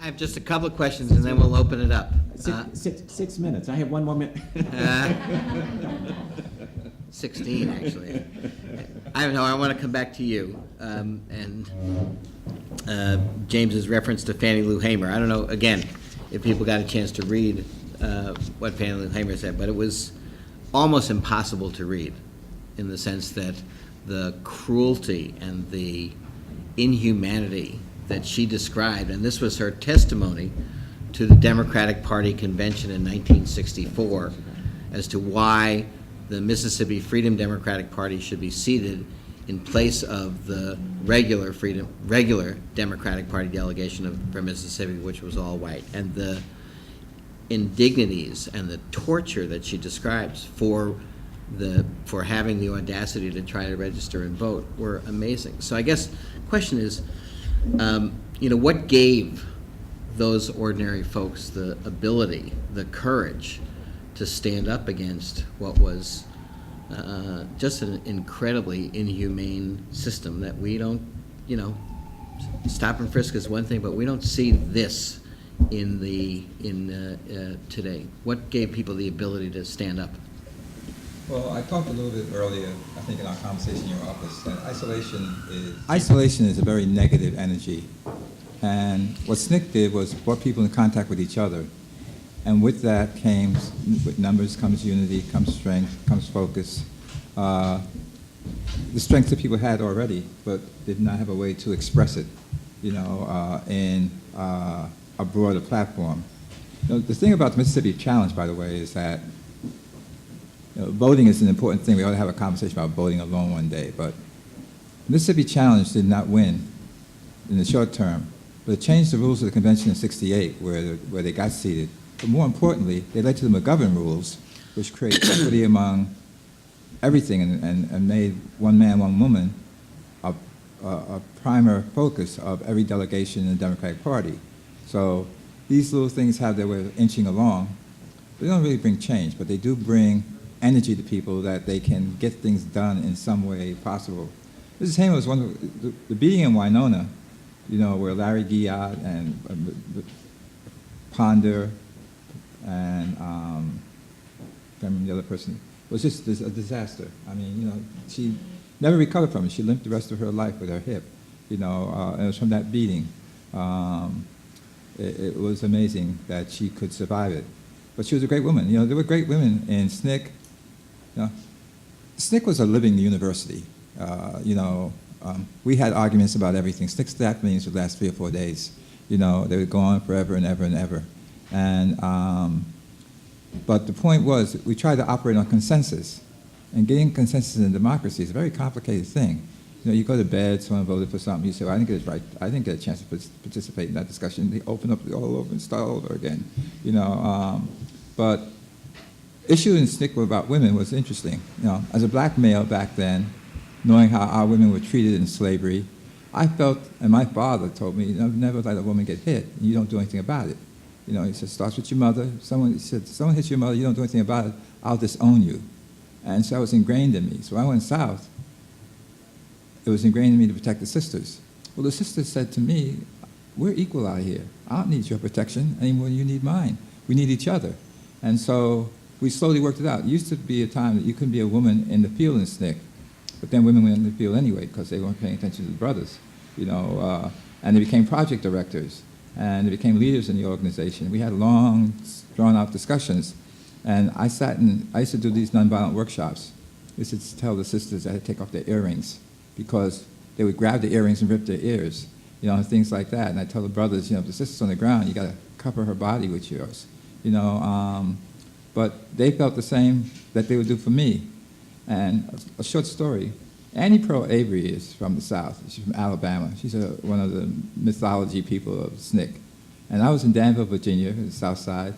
I have just a couple of questions, and then we'll open it up. 6 minutes. I have 1 more minute. 16, actually. Ivanhoe, I want to come back to you. James's reference to Fannie Lou Hamer. I don't know, again, if people got a chance to read what Fannie Lou Hamer said, but it was almost impossible to read in the sense that the cruelty and the inhumanity that she described, and this was her testimony to the Democratic Party convention in 1964 as to why the Mississippi Freedom Democratic Party should be seated in place of the regular Democratic Party delegation from Mississippi, which was all white, and the indignities and the torture that she describes for having the audacity to try to register and vote were amazing. So I guess the question is, what gave those ordinary folks the ability, the courage to stand up against what was just an incredibly inhumane system that we don't, stop and frisk is one thing, but we don't see this in today. What gave people the ability to stand up? Well, I talked a little bit earlier, I think in our conversation in your office, that isolation is a very negative energy. And what SNCC did was brought people in contact with each other. And with that came, with numbers comes unity, comes strength, comes focus. The strength that people had already, but did not have a way to express it, in a broader platform. The thing about the Mississippi Challenge, by the way, is that voting is an important thing. We ought to have a conversation about voting alone one day. But the Mississippi Challenge did not win in the short term, but it changed the rules of the convention in '68 where they got seated. But more importantly, they led to the McGovern rules, which create equity among everything and made one man, one woman a primer focus of every delegation in the Democratic Party. So these little things have their way of inching along. They don't really bring change, but they do bring energy to people that they can get things done in some way possible. Mrs. Hamer was one of the beating in Winona, where Larry Guillot and Ponder and I can't remember the other person, was just a disaster. I mean, she never recovered from it. She limped the rest of her life with her hip, and it was from that beating. It was amazing that she could survive it. But she was a great woman. There were great women in SNCC. SNCC was a living university. We had arguments about everything. SNCC staff meetings would last 3 or 4 days. They would go on forever and ever and ever. And but the point was, we tried to operate on consensus. And getting consensus in democracy is a very complicated thing. You go to bed, someone voted for something, you say, well, I didn't get it right. I didn't get a chance to participate in that discussion. They open up all over and start all over again. But issue in SNCC about women was interesting. As a black male back then, knowing how our women were treated in slavery, I felt, and my father told me, never let a woman get hit, and you don't do anything about it. He said, starts with your mother. Someone hits your mother, you don't do anything about it, I'll disown you. And so that was ingrained in me. So when I went south, it was ingrained in me to protect the sisters. Well, the sisters said to me, we're equal out here. I don't need your protection any more than you need mine. We need each other. And so we slowly worked it out. It used to be a time that you couldn't be a woman in the field in SNCC, but then women went in the field anyway because they weren't paying attention to the brothers, and they became project directors, and they became leaders in the organization. We had long, drawn-out discussions, and I used to do these nonviolent workshops. I used to tell the sisters they had to take off their earrings because they would grab the earrings and rip their ears, and things like that. And I tell the brothers, if the sister's on the ground, you got to cover her body with yours, But they felt the same that they would do for me. And a short story. Annie Pearl Avery is from the South. She's from Alabama. She's one of the mythology people of SNCC. And I was in Danville, Virginia, the South Side,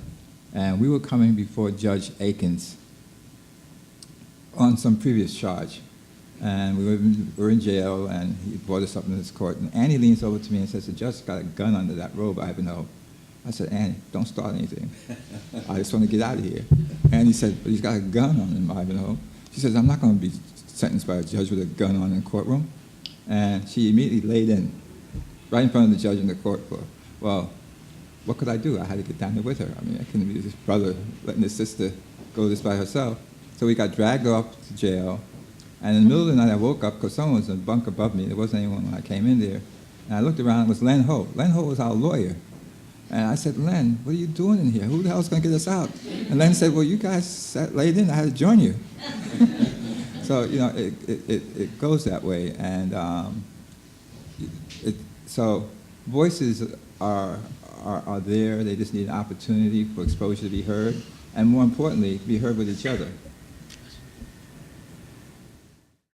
and we were coming before Judge Akins on some previous charge. And we were in jail, and he brought us up in this court. And Annie leans over to me and says, the judge got a gun under that robe, Ivanhoe. I said, Annie, don't start anything. I just want to get out of here. Annie said, but he's got a gun on him, Ivanhoe. She says, I'm not going to be sentenced by a judge with a gun on in the courtroom. And she immediately laid in, right in front of the judge in the court floor. Well, what could I do? I had to get down there with her. I mean, I couldn't be this brother letting his sister go this by herself. So we got dragged off to jail. And in the middle of the night, I woke up because someone was in a bunk above me. There wasn't anyone when I came in there. And I looked around, it was Len Ho. Len Ho was our lawyer. And I said, Len, what are you doing in here? Who the hell's going to get us out? And Len said, well, you guys laid in. I had to join you. So, you know, it goes that way. And so voices are there. They just need an opportunity for exposure to be heard. And more importantly, be heard with each other.